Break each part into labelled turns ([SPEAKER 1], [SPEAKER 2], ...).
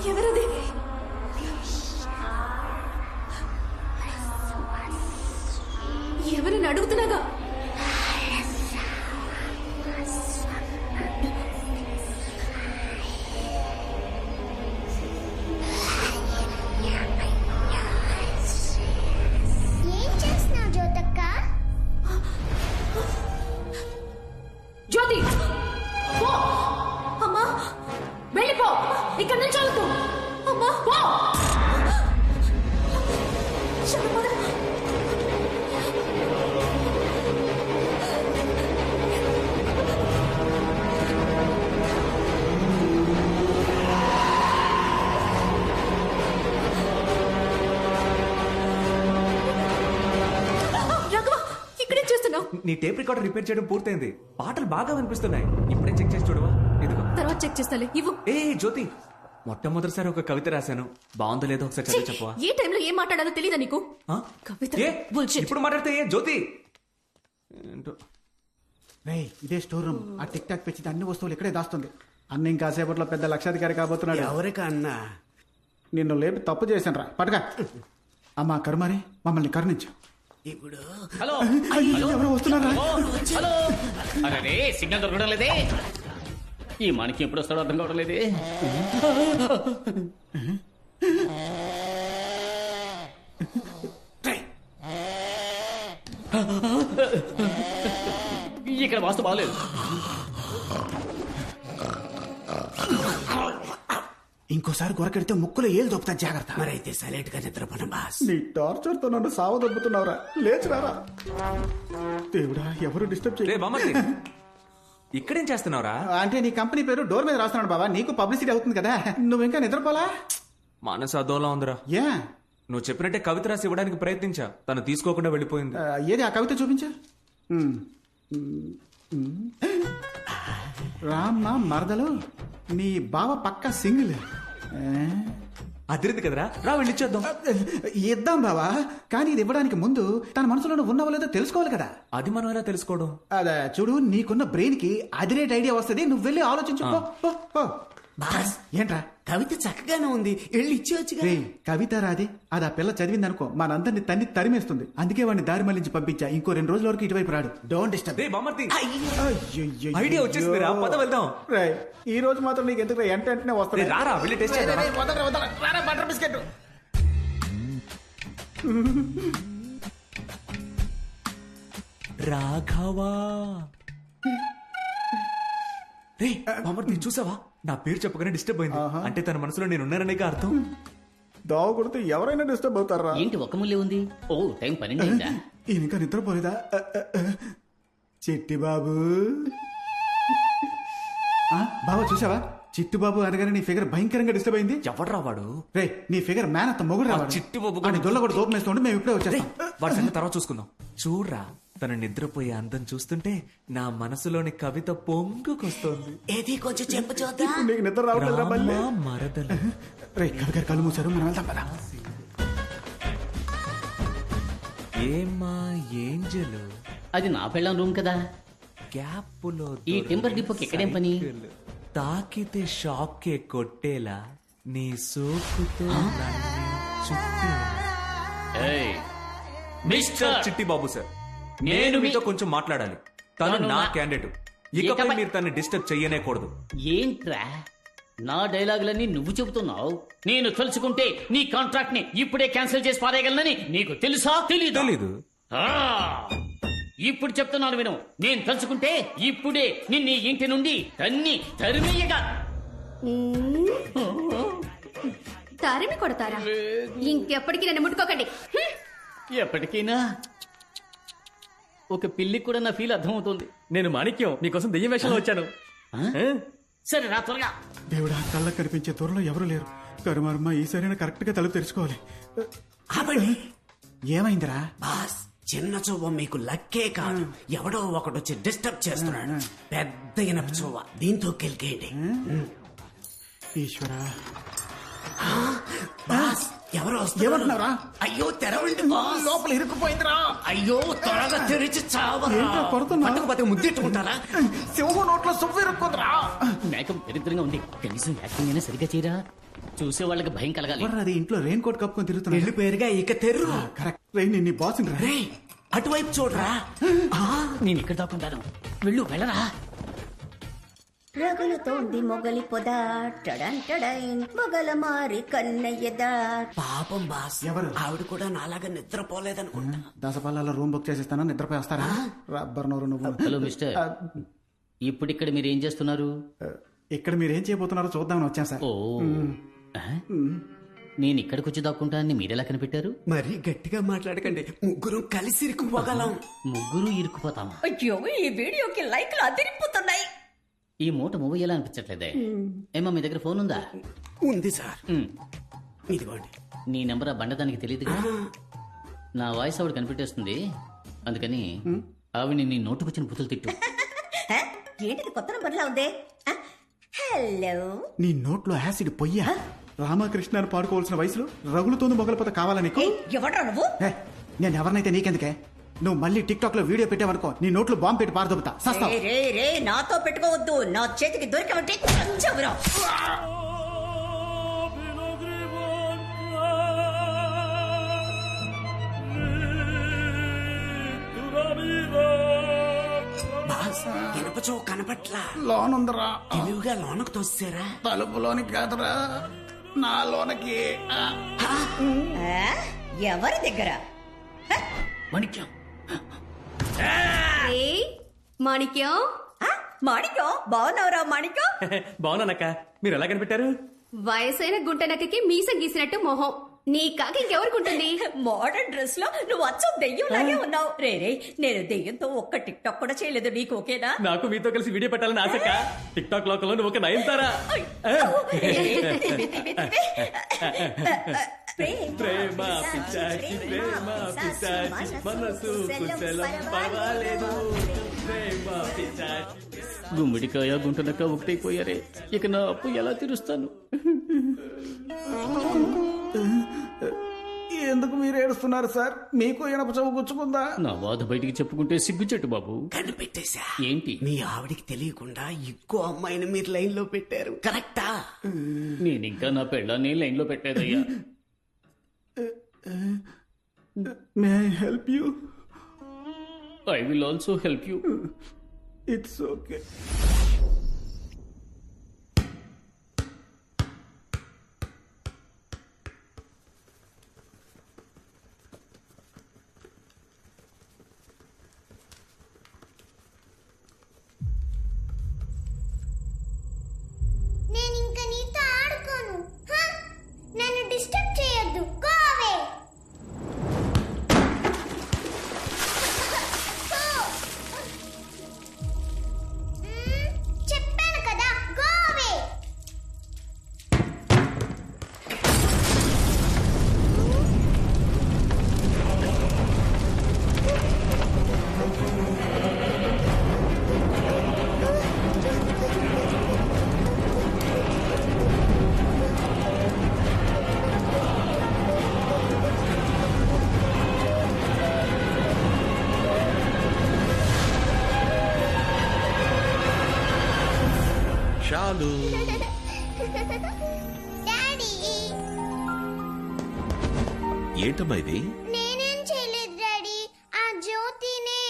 [SPEAKER 1] ఎవరది? ఎవరని అడుగుతున్నాగా?
[SPEAKER 2] ఏం చేస్తున్నావు జ్యోతక్క?
[SPEAKER 1] జ్యోతి పో! అమ్మా వెళ్ళిపో, ఇక్కడ నుంచి వెళ్తూ. అమ్మా పో! శర్మద!
[SPEAKER 3] నీ టేప్ రికార్డర్ రిపేర్ చేయడం పూర్తయింది. పాటలు బాగా వినిపిస్తున్నాయి. ఇప్పుడే చెక్ చేసి చూడవా? ఇదిగో.
[SPEAKER 1] తర్వాత చెక్ చేస్తాలే, ఇవ్వు.
[SPEAKER 3] ఏ జ్యోతి, మొట్టమొదటిసారి ఒక కవిత రాశాను. బాగుందో లేదో ఒకసారి చదివి చెప్పవా?
[SPEAKER 1] ఏ టైంలో ఏం మాట్లాడాలో తెలీదా నీకు? కవిత
[SPEAKER 3] ఇప్పుడు మాట్లాడితే ఏ జ్యోతి?
[SPEAKER 4] ఇదే స్టోర్ రూమ్. ఆ టిక్ టాక్ పెంచితే అన్ని వస్తువులు ఇక్కడే దాస్తుంది. అన్న ఇంకాసేపట్లో పెద్ద లక్షాధికారి కాబోతున్నాడు.
[SPEAKER 5] ఎవరికా అన్నా?
[SPEAKER 4] నిన్ను లేపి తప్పు చేశాను రా, పటగా. అమ్మా కరుమారి, మమ్మల్ని కరుణించు.
[SPEAKER 5] ఇప్పుడు
[SPEAKER 6] హలో
[SPEAKER 4] ఎవరో వస్తున్నారా?
[SPEAKER 6] హలో, అరే సిగ్నల్ దొరకడం లేదే. ఈ మనకి ఎప్పుడు వస్తాడో అర్థం కావడం లేదే. ఇక్కడ వాస్తు బాగలేదు.
[SPEAKER 4] ఇంకోసారి గొరకెడితే ముక్కులో ఏలు దొప్పుతా, జాగ్రత్త.
[SPEAKER 5] మరైతే సైలెంట్ గా నిద్రపోను బాస్.
[SPEAKER 4] నీ టార్చర్ తో నన్ను సావ దొబ్బుతున్నావురా. లేచురారా. దేవుడా, ఎవరు డిస్టర్బ్
[SPEAKER 3] రే బామ్మర్ది, ఇక్కడేం చేస్తున్నావురా?
[SPEAKER 4] అంటే నీ కంపెనీ పేరు డోర్ మీద రాస్తున్నాడు బాబా, నీకు పబ్లిసిటీ అవుతుంది కదా. నువ్వు ఇంకా నిద్రపోలా?
[SPEAKER 3] మనసు అదోలా ఉందిరా.
[SPEAKER 4] ఏ
[SPEAKER 3] నువ్వు చెప్పినట్టే కవిత రాసి ఇవ్వడానికి ప్రయత్నించా, తను తీసుకోకుండా వెళ్ళిపోయింది.
[SPEAKER 4] ఏది ఆ కవిత చూపించా? రామ్మ మరదలు, నీ బావ పక్క సింగిల్.
[SPEAKER 3] అదిరింది కదరా, రా వెళ్ళిచ్చేద్దాం.
[SPEAKER 4] ఇద్దాం బావా, కానీ ఇది ఇవ్వడానికి ముందు తన మనసులో ఉన్నావో లేదో తెలుసుకోవాలి కదా.
[SPEAKER 3] అది మనం ఎలా తెలుసుకోవడం?
[SPEAKER 4] అదే చూడు, నీకున్న బ్రెయిన్ కి అదిరేట్ ఐడియా వస్తుంది. నువ్వు వెళ్ళి ఆలోచించు.
[SPEAKER 5] బాస్
[SPEAKER 4] ఏంట్రా?
[SPEAKER 5] కవిత చక్కగానే ఉంది, వెళ్ళి ఇచ్చేవచ్చు.
[SPEAKER 4] కవిత రాది, అది ఆ పిల్ల చదివింది అనుకో, మనందరిని తన్ని తరిమేస్తుంది. అందుకే వాడిని దారి మళ్ళించి పంపించా. ఇంకో 2 రోజుల వరకు ఇటువైపు రాడు. Don't disturb.
[SPEAKER 3] ఐడియా వచ్చేసింది రా, పద వెళ్దాం.
[SPEAKER 4] ఈ రోజు మాత్రం నీకు ఎందుకు వెంటనే వస్తుంది.
[SPEAKER 3] రారా వెళ్ళి టేస్ట్ చేద్దాం.
[SPEAKER 4] Butter biscuit.
[SPEAKER 3] రాఘవా, రే బామ్మర్ది చూసావా? నా పేరు చెప్పగానే డిస్టర్బ్ అయింది. అంటే తన మనసులో నేను ఉన్నాననే అర్థం.
[SPEAKER 4] దావ కొడితే ఎవరైనా డిస్టర్బ్ అవుతారా?
[SPEAKER 6] ఏంటి ఒక్క ముల్లే ఉంది? ఓ టైం 12 అయిందా?
[SPEAKER 4] ఇంకా నిద్రపోలేదా? చిట్టి బాబు, బాబా చూసావా? చిట్టు బాబు అనగానే నీ ఫిగర్ భయంకరంగా డిస్టర్బ్ అయింది.
[SPEAKER 3] ఎవడ్రా వాడు?
[SPEAKER 4] రే నీ ఫిగర్ మ్యాన్ అంత మొగుడు రా.
[SPEAKER 3] చిట్టు బాబు
[SPEAKER 4] దొల్ల కూడా దోపమేస్తుంటే మేము ఇప్పుడే వచ్చేస్తాం.
[SPEAKER 3] వాడి సంగతి తర్వాత చూసుకుందాం. చూడ్రా, తను నిద్రపోయే అందం చూస్తుంటే నా మనసులోని కవిత పొంగుకొస్తోంది.
[SPEAKER 5] ఏది కొంచెం చెప్పు చూద్దాం.
[SPEAKER 4] నీకు నిద్ర రావట్లేదురా బల్లి?
[SPEAKER 3] మరదలు.
[SPEAKER 4] రే కవి గారు కళ్ళు మూసారు, మనం వెళ్దాం పద.
[SPEAKER 3] ఏమ్మా ఏంజలు,
[SPEAKER 6] అది నా పెళ్ళం రూమ్ కదా.
[SPEAKER 3] గ్యాప్లో
[SPEAKER 6] ఈ టెంపర్ డిపోకి ఎక్కడేం పని?
[SPEAKER 3] తాకితే షాక్కే కొట్టేలా నీ సోకుతో
[SPEAKER 6] మిస్టర్
[SPEAKER 3] చిట్టి బాబు సార్,
[SPEAKER 6] నేను
[SPEAKER 3] నేను మీతో కొంచెం మాట్లాడాలి. తను నా క్యాండిడేట్. ఇకపై మీరు తన్ని డిస్టర్బ్ చెయ్యనేకూడదు.
[SPEAKER 6] ఏంట్రా నా డైలాగులన్నీ నువ్వు చెబుతున్నావు? నేను తలుచుకుంటే నీ కాంట్రాక్ట్ ని ఇప్పుడే క్యాన్సిల్ చేసి పారేయగలనని నీకు తెలుసా? తెలీదు. ఇప్పుడు చెప్తున్నాను విను. నేను తలుచుకుంటే ఇప్పుడే నిన్ను ఈ ఇంటి నుండి తరిమేయగా.
[SPEAKER 1] తరిమి కొడతారా? ఇంకెప్పటికీ నన్ను ముట్టుకోకండి.
[SPEAKER 6] ఎప్పటికైనా ఒక పిల్లికి కూడా నా ఫీల్ అర్థమవుతుంది. నేను మాణిక్యం, నీకోసం దెయ్యం వేషంలో వచ్చాను. సరే రా త్వరగా.
[SPEAKER 4] దేవుడా, కళ్ళకు కనిపించే త్వరలో ఎవరు లేరు. కరుమారమ్మ, ఈసారైనా కరెక్ట్ గా తలుపు తెరుచుకోవాలి. ఏమైందిరా?
[SPEAKER 5] బాస్, చిన్న చూవ మీకు లక్కే కాదు, ఎవడో ఒకడు వచ్చి డిస్టర్బ్ చేస్తున్నాడు. పెద్ద ఇనప చూవ, దీంతో కెలికేయండి.
[SPEAKER 4] ఈశ్వరా, ఏమంటున్నారా?
[SPEAKER 5] అయ్యో తెరవండి బాస్.
[SPEAKER 4] లోపల ఇరుక్కుపోయిందిరా.
[SPEAKER 5] అయ్యో త్వరగా తెరిచి చావరా.
[SPEAKER 4] ఏంట్రా కొడుతున్నా?
[SPEAKER 5] పట్టుకుపోతే ముద్దెట్టుకుంటారా?
[SPEAKER 4] సింహం నోట్లో సువ్వు ఇరుక్కుందిరా.
[SPEAKER 6] మేకప్ దరిద్రంగా ఉంది, కనీసం యాక్టింగ్ అయినా సరిగ్గా చేయరా. చూసే వాళ్ళకి భయం కలగాలి.
[SPEAKER 4] ఎవర్రా అది ఇంట్లో రెయిన్ కోట్ కప్పుకొని తిరుగుతున్నా?
[SPEAKER 5] ఇల్లు పేరుగా ఇక తెర్రు.
[SPEAKER 4] కరెక్ట్. రెయిన్ నీ బాస్
[SPEAKER 5] రే అటువైపు చూడరా.
[SPEAKER 6] నేను ఇక్కడ దాక్కుంటాను, వెళ్ళరా.
[SPEAKER 7] రగులుతోంది మొగలి పొద టడంటడైన్ మొగల మారి కన్నయ్యదా.
[SPEAKER 5] పాపం బాస్.
[SPEAKER 4] ఎవరు?
[SPEAKER 5] ఆవిడ కూడా నాలాగా నిద్రపోలేదనుకుంటా.
[SPEAKER 4] దసపాలలో రూమ్ బుక్ చేసిస్తాను, నిద్రపోయి వస్తారా? రబ్బర్ నోరు నువ్వు.
[SPEAKER 6] హలో మిస్టర్, ఇప్పుడు ఇక్కడ మీరు ఏం చేస్తున్నారు?
[SPEAKER 4] ఇక్కడ మీరు ఏం చేయబోతున్నారో చూద్దామని వచ్చాం సార్.
[SPEAKER 6] ఓ ఆ? నేను ఇక్కడికి వచ్చి దాక్కుంటానని మీరెలా కనిపెట్టారు?
[SPEAKER 5] మరి గట్టిగా మాట్లాడకండి, ముగ్గురు కలిసి ఇరుక్కుపోగలం.
[SPEAKER 6] ముగ్గురు ఇరుక్కుపోతామా?
[SPEAKER 7] అయ్యో ఈ వీడియోకి లైక్లు అదిరిపోతున్నాయి.
[SPEAKER 6] ఈ మూట మూవ్ ఎలా అనిపించట్లేదే. ఏమా మీ దగ్గర ఫోన్ ఉందా?
[SPEAKER 5] ఉంది సార్.
[SPEAKER 6] ఉమ్.
[SPEAKER 5] ఇదిగోండి.
[SPEAKER 6] నీ నెంబర్ ఆ బండదానికి తెలియదు. నా వాయిస్ ఆవిడ కనిపెట్టేస్తుంది, అందుకని ఆవిడ నీ నోటుకొచ్చిన బుతులు తిట్టు.
[SPEAKER 7] హ? ఏంటిది కొత్త నంబర్లా ఉంది? హలో,
[SPEAKER 4] నీ నోట్లో యాసిడ్ పొయ్యా? రామకృష్ణ అని పాడుకోవాల్సిన వయసులో రగులుతోంది మొగల పొద కావాలా నీకు?
[SPEAKER 7] ఎవడ్రా నువ్వు?
[SPEAKER 4] ఏ, నేను ఎవరినైతే నీకెందుకే? నువ్వు మళ్ళీ టిక్ టాక్ లో వీడియో పెట్టావనుకో, నీ నోట్లో బాంబు పెట్టి పారదొబ్బుతా. సస్తా.
[SPEAKER 7] రే రే రే నాతో పెట్టుకోవద్దు, నా చేతికి దొరికమంటే చంచవురా.
[SPEAKER 5] బాస్ ఇనపచో కనపట్లా.
[SPEAKER 4] లోనుందరా.
[SPEAKER 5] తెలివిగా లోనకు తోసారా.
[SPEAKER 4] తలుపులోనికి కాదురా, నా లోనకి.
[SPEAKER 7] ఆ? ఎవరి దగ్గర?
[SPEAKER 6] మాణిక్యం,
[SPEAKER 1] ఏయ్, మాణిక్యం,
[SPEAKER 7] మాణిక్యం, బాగున్నావురా మాణిక్యం?
[SPEAKER 3] బాగున్నానక్క, మీరు ఎలా కనిపెట్టారు?
[SPEAKER 1] వయసైన గుంటనక్కకి మీసం గీసినట్టు మొహం. నీ కాకి ఇంకెవరికుంటుంది?
[SPEAKER 7] మోడర్న్ డ్రెస్ లో నువ్వు అచ్చం దెయ్యం లాగే ఉన్నావు. రే రే, నేను దెయ్యంతో ఒక్క టిక్ టాక్ కూడా చేయలేదు, నీకు ఓకేనా?
[SPEAKER 3] నాకు మీతో కలిసి వీడియో పెట్టాలని ఆశక్క. టిక్ టాక్ లోకల్లో నువ్వు ఒక నయనతారా. ప్రేమ పిచ్చాచి, ప్రేమ పిచ్చాచి, మనసు కుశలం పర్వాలేదు. ప్రేమ పిచ్చాచి.
[SPEAKER 6] గుమ్మిడికాయ గుంటనక్క ఒకటైపోయారే, ఇక నా అప్పు ఎలా తీరుస్తాను?
[SPEAKER 4] ఎందుకు మీరు ఏడుస్తున్నారు సార్? మీకు ఇనప చెవు గుచ్చుకుందా?
[SPEAKER 6] నా బాధ బయటికి చెప్పుకుంటే సిగ్గుచెట్టు బాబు.
[SPEAKER 5] కనిపెట్టేశా.
[SPEAKER 6] ఏంటి?
[SPEAKER 5] మీ ఆవిడికి తెలియకుండా ఇంకో అమ్మాయిని మీరు లైన్ లో పెట్టారు. కరెక్టా?
[SPEAKER 6] నేను ఇంకా నా పెళ్ళాన్ని లైన్ లో పెట్టేదయ్యా.
[SPEAKER 4] May I help you?
[SPEAKER 6] I will also help you.
[SPEAKER 4] It's okay.
[SPEAKER 2] నేను ఇంకా నీతో ఆడుకోను. హ? నన్ను డిస్టర్బ్ చేయొద్దు. Go away. చెప్పాను కదా, గో అవే.
[SPEAKER 8] చాలు.
[SPEAKER 2] డాడీ,
[SPEAKER 8] ఏంటమ్మా ఇది?
[SPEAKER 2] నేనేం చేయలేదు డాడీ. ఆ జ్యోతినే.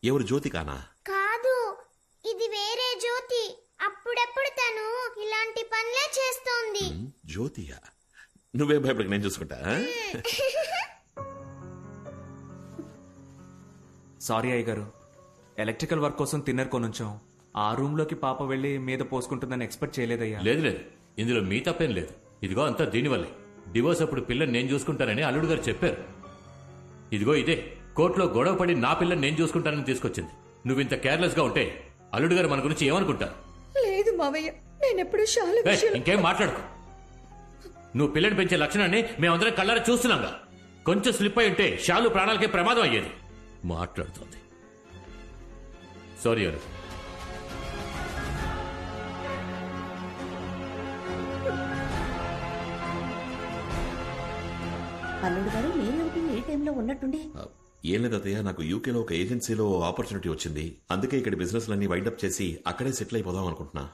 [SPEAKER 8] ఎవరు జ్యోతికానా?
[SPEAKER 2] కాదు, ఇది వేరే జ్యోతి. అప్పుడప్పుడు తను ఇలాంటి పనులే చేస్తోంది.
[SPEAKER 8] జ్యోతియా? నువ్వేం భయపడక, నేను చూసుకుంటా.
[SPEAKER 3] సారీ అయ్య గారు, ఎలక్ట్రికల్ వర్క్ కోసం తిన్నర్ కొనుంచాం. ఆ రూమ్ లోకి పాప వెళ్లి మీద పోసుకుంటుందని ఎక్స్పెక్ట్ చేయలేదయ్యా.
[SPEAKER 9] లేదు లేదు, ఇందులో మీ తప్పేం లేదు. ఇదిగో అంతా దీనివల్లే. డివోర్స్ అప్పుడు పిల్లని నేను చూసుకుంటానని అల్లుడు గారు చెప్పారు. ఇదిగో ఇదే కోర్టులో గొడవ పడి నా పిల్లని నేను చూసుకుంటానని తీసుకొచ్చింది. నువ్వు ఇంత కేర్లెస్ గా ఉంటే అల్లుడు గారు మన గురించి ఏమనుకుంటారు?
[SPEAKER 7] లేదు మావయ్య, నేనెప్పుడు చాలా
[SPEAKER 9] ఏయ్, ఇంకేం మాట్లాడుకో. నువ్వు పిల్లని పెంచే లక్షణాన్ని మేమందరం కళ్ళారా చూస్తున్నాంగా. కొంచెం స్లిప్ అయి ఉంటే షాలు ప్రాణాలకే ప్రమాదం అయ్యేది. మాట్లాడుతోంది. సారీ అరు.
[SPEAKER 7] అల్లుడు గారు మీరేమిటి ఏ టైంలో ఉన్నట్టుండి?
[SPEAKER 8] ఏం లేదు అత్తయ్య, నాకు యూకేలో ఒక ఏజెన్సీలో ఆపర్చునిటీ వచ్చింది. అందుకే ఇక్కడ బిజినెస్ లన్నీ వైండప్ చేసి అక్కడే సెటిల్ అయిపోదాం అనుకుంటున్నా.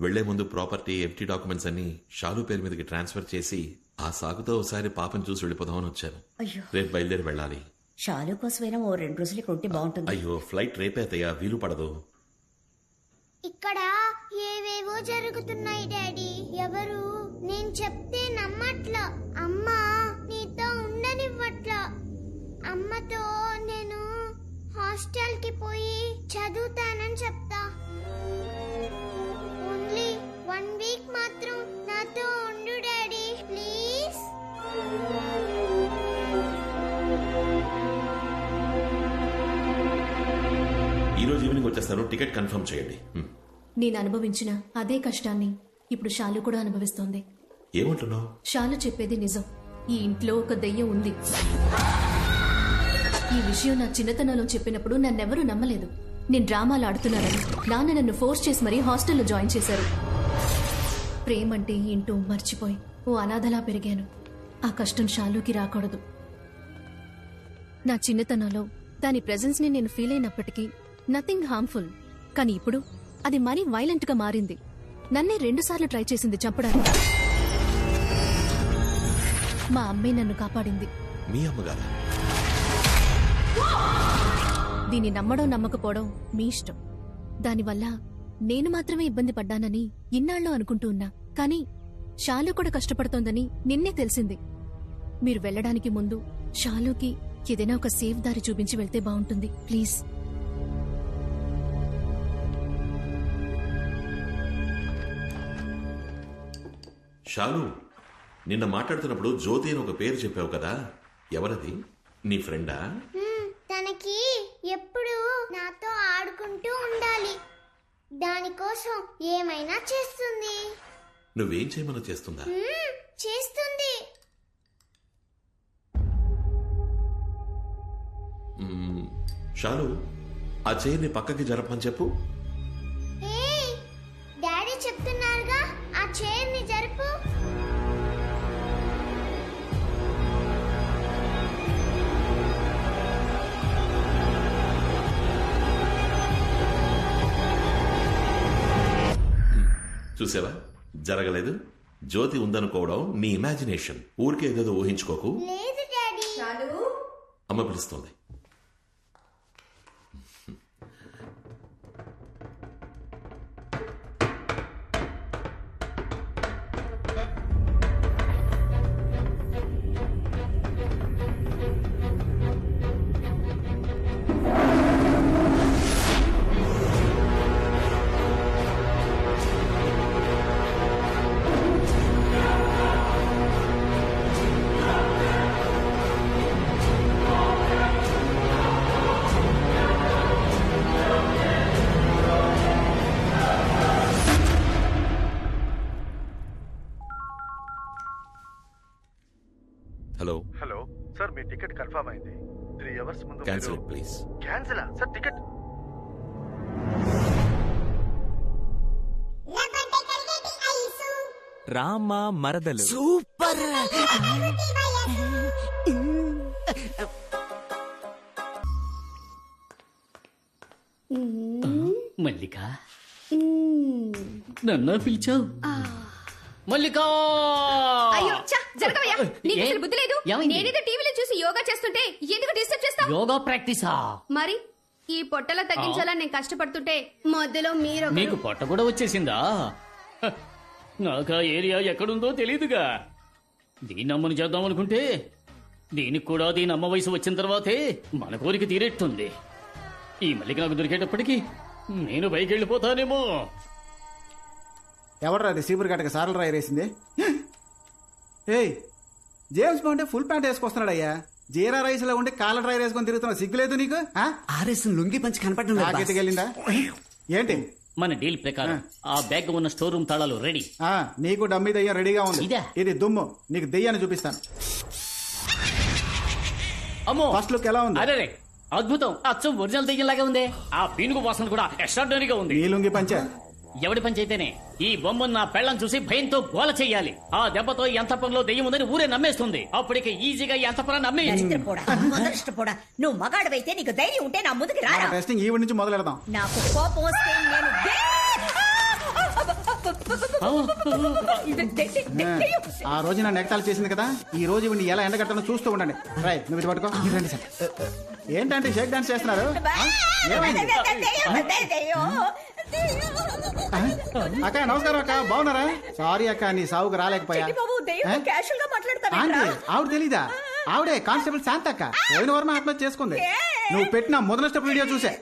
[SPEAKER 8] వెళ్లే ముందు ప్రాపర్టీ, ఎఫ్టీ డాక్యుమెంట్స్ అన్ని షాలు పేరు మీదకి ట్రాన్స్ఫర్ చేసి ఆ సాగుతో ఒకసారి పాపం చూసి వెళ్ళిపోదామని వచ్చాను.
[SPEAKER 7] అయ్యో,
[SPEAKER 8] రేపు బయలుదేరి వెళ్ళాలి.
[SPEAKER 7] షాలు కోసమైనా ఓ 2 రోజులు ఇక్కడ ఉంటే బాగుంటుంది.
[SPEAKER 8] అయ్యో, ఫ్లైట్ రేపే అత్తయ్య, వీలు పడదు.
[SPEAKER 2] ఇక్కడ ఏవేవో జరుగుతున్నాయి డాడీ. ఎవరు నేను చెప్తే నమ్మట్లా. అమ్మా నీతో ఉండనివ్వట్లా. అమ్మతో నేను హాస్టల్ కి పోయి చదువుతానని చెప్తా. ఓన్లీ 1 వీక్ మాత్రం నాతో ఉండు డాడీ ప్లీజ్.
[SPEAKER 8] ఈ రోజు ఈవినింగ్ వచ్చేస్తాను, టికెట్ కన్ఫర్మ్ చేయండి.
[SPEAKER 1] నేను అనుభవించిన అదే కష్టాన్ని ఇప్పుడు షాలు కూడా అనుభవిస్తోంది.
[SPEAKER 8] ఏమంటున్నావు?
[SPEAKER 1] షాలు చెప్పేది నిజం. ఈ ఇంట్లో ఒక దెయ్యం ఉంది. ఈ విషయం నా చిన్నతనంలో చెప్పినప్పుడు నన్నెవరూ నమ్మలేదు. నేను డ్రామాలు ఆడుతున్నానని నాన్న నన్ను ఫోర్స్ చేసి మరీ హాస్టల్లో జాయిన్ చేశారు. ప్రేమంటే ఏంటో మర్చిపోయి ఓ అనాథలా పెరిగాను. ఆ కష్టం షాలుకి రాకూడదు. నా చిన్నతనంలో దాని ప్రెజెన్స్ ని నేను ఫీల్ అయినప్పటికీ నథింగ్ హార్మ్ఫుల్. కానీ ఇప్పుడు అది మరీ వైలెంట్ గా మారింది. నన్నే 2 సార్లు ట్రై చేసింది చంపడానికి. మా అమ్మే నన్ను కాపాడింది.
[SPEAKER 8] మీ అమ్మగారా?
[SPEAKER 1] దీన్ని నమ్మడం నమ్మకపోవడం మీ ఇష్టం. దానివల్ల నేను మాత్రమే ఇబ్బంది పడ్డానని ఇన్నాళ్ళు అనుకుంటూ ఉన్నా. కానీ షాలు కూడా కష్టపడుతోందని నిన్నే తెలిసింది. మీరు వెళ్ళడానికి ముందు షాలుకి ఏదైనా ఒక సేఫ్ దారి చూపించి వెళ్తే బాగుంటుంది ప్లీజ్.
[SPEAKER 8] షాలు, నిన్న మాట్లాడుతున్నప్పుడు జ్యోతి అని ఒక పేరు చెప్పావు కదా, ఎవరది? నీ ఫ్రెండా?
[SPEAKER 2] తనకి ఎప్పుడు నాతో ఆడుకుంటూ ఉండాలి. దానికోసం ఏమైనా చేస్తుంది.
[SPEAKER 8] నువ్వేం చేయమని చేస్తుందా?
[SPEAKER 2] చేస్తుంది.
[SPEAKER 8] షాలు, ఆ చైర్ని పక్కకి జరపని చెప్పు.
[SPEAKER 2] ఏయ్, డాడీ చెప్తున్నారుగా ఆ చైర్ని జరుపు.
[SPEAKER 8] చూసావా, జరగలేదు. జ్యోతి ఉందనుకోవడం నీ ఇమాజినేషన్. ఊరికే ఏదేదో ఊహించుకోకు.
[SPEAKER 2] లేదు డాడీ.
[SPEAKER 8] అమ్మ పిలుస్తోంది. హలో
[SPEAKER 10] హలో సార్, మీ టికెట్ కన్ఫర్మ్ అయింది. 3 అవర్స్ ముందు
[SPEAKER 8] cancel please.
[SPEAKER 10] Cancel sir? Ticket
[SPEAKER 3] Rama మరదలు
[SPEAKER 5] సూపర్.
[SPEAKER 6] మల్లిక, నన్ను పిలిచావు? మల్లికా!
[SPEAKER 1] అయ్యో ఛ, జరగవయ్యా. నీకు
[SPEAKER 6] ఏ?
[SPEAKER 1] అసలు బుద్ధి లేదు.
[SPEAKER 6] ఏమైంది?
[SPEAKER 1] నేనేదో టీవీలో చూసి యోగా చేస్తుంటే ఎందుకు డిస్టర్బ్ చేస్తావు?
[SPEAKER 6] యోగా ప్రాక్టీసా?
[SPEAKER 1] మరి ఈ పొట్టలో తగ్గించాలని నేను కష్టపడుతుంటే మధ్యలో మీరు
[SPEAKER 6] నీకు పొట్ట కూడా వచ్చేసిందా? హ, నాకు ఆ ఏరియా ఎక్కడుందో తెలీదుగా. దీన్ని అమ్మని చేద్దాం అనుకుంటే దీనికి కూడా దీని అమ్మ వయసు వచ్చిన తర్వాతే మన కోరిక తీరేట్టుంది. ఈ మల్లిక నాకు దొరికేటప్పటికి నేను పైకి వెళ్ళిపోతానేమో.
[SPEAKER 4] ఎవడరా అది సీపురు గట్టక సారలు రాయరేసింది? ఏయ్, జేమ్స్ బాండే ఫుల్ ప్యాంట్ వేసుకొస్తున్నాడయ్యా. జీరా రైస్ లో ఉండి కాలర్ డ్రైర్ వేసుకొని తిరుగుతున్నావు, సిగ్గులేదు నీకు?
[SPEAKER 5] ఆర్ఎస్ లుంగి పంచి కనపడడం లేదు బాస్.
[SPEAKER 4] తాకెత్తుకెళ్ళిందా ఏంటి?
[SPEAKER 6] మన డీల్ ప్రకారం ఆ బ్యాగ్ ఉన్న స్టోర్ రూమ్ తాళాలు రెడీ.
[SPEAKER 4] నీకు డమ్మీ దయ్యం రెడీగా ఉంది.
[SPEAKER 6] ఇదా?
[SPEAKER 4] ఇది దుమ్ము. నీకు దెయ్యాన్ని చూపిస్తాను.
[SPEAKER 6] అమ్మో,
[SPEAKER 4] ఫస్ట్ లుక్ ఎలా ఉంది?
[SPEAKER 6] అరే అద్భుతం, అచ్చం ఒరిజినల్ దెయ్యంలాగా ఉంది. ఆ పీనుగు వాసన కూడా ఎక్స్ట్రాడినరీగా ఉంది.
[SPEAKER 4] నీ లుంగి పంచా
[SPEAKER 6] ఎవడి పని చేతేనే ఈ బొమ్మను నా పెళ్ళం చూసి భయంతో గోల చెయ్యాలి. ఆ దెబ్బతో ఈ అంతఃపురంలో దెయ్యం ఉందని ఊరే నమ్మేస్తుంది. అప్పటికి ఈజీగా ఈ అంతఃపురాన్ని నమ్మేయచ్చు.
[SPEAKER 7] దరిద్రపోడా, మొదలష్టపోడా, నువ్వు మగాడవైతే నీకు ధైర్యం ఉంటే నా ముందుకు రారా.
[SPEAKER 4] టెస్టింగ్ ఈవిడ నుంచి మొదలెడదాం.
[SPEAKER 7] నాకు కోపం వస్తే నేను
[SPEAKER 4] ఆ రోజు నా నెగతాలు చేసింది కదా, ఈ రోజు ఇవన్నీ ఎలా ఎండగట్టనో చూస్తూ ఉండండి. రైట్, నువ్వు ఇది పట్టుకో. రండి సార్. ఏంటంటే షేక్ డాన్స్ చేస్తున్నారు? ఏమైంది? అక్క నమస్కారం అక్క, బాగున్నారా? సారీ అక్క, నీ సావుకు రాలేకపోయా.
[SPEAKER 7] క్యాషువల్ గా
[SPEAKER 4] ఆంటీ, ఆవిడ తెలీదా? ఆవిడే కానిస్టేబుల్ శాంత అక్క. పోయిన వారం ఆత్మహత్య చేసుకుంది. నువ్వు పెట్టిన మొదటి స్టెప్ వీడియో చూసే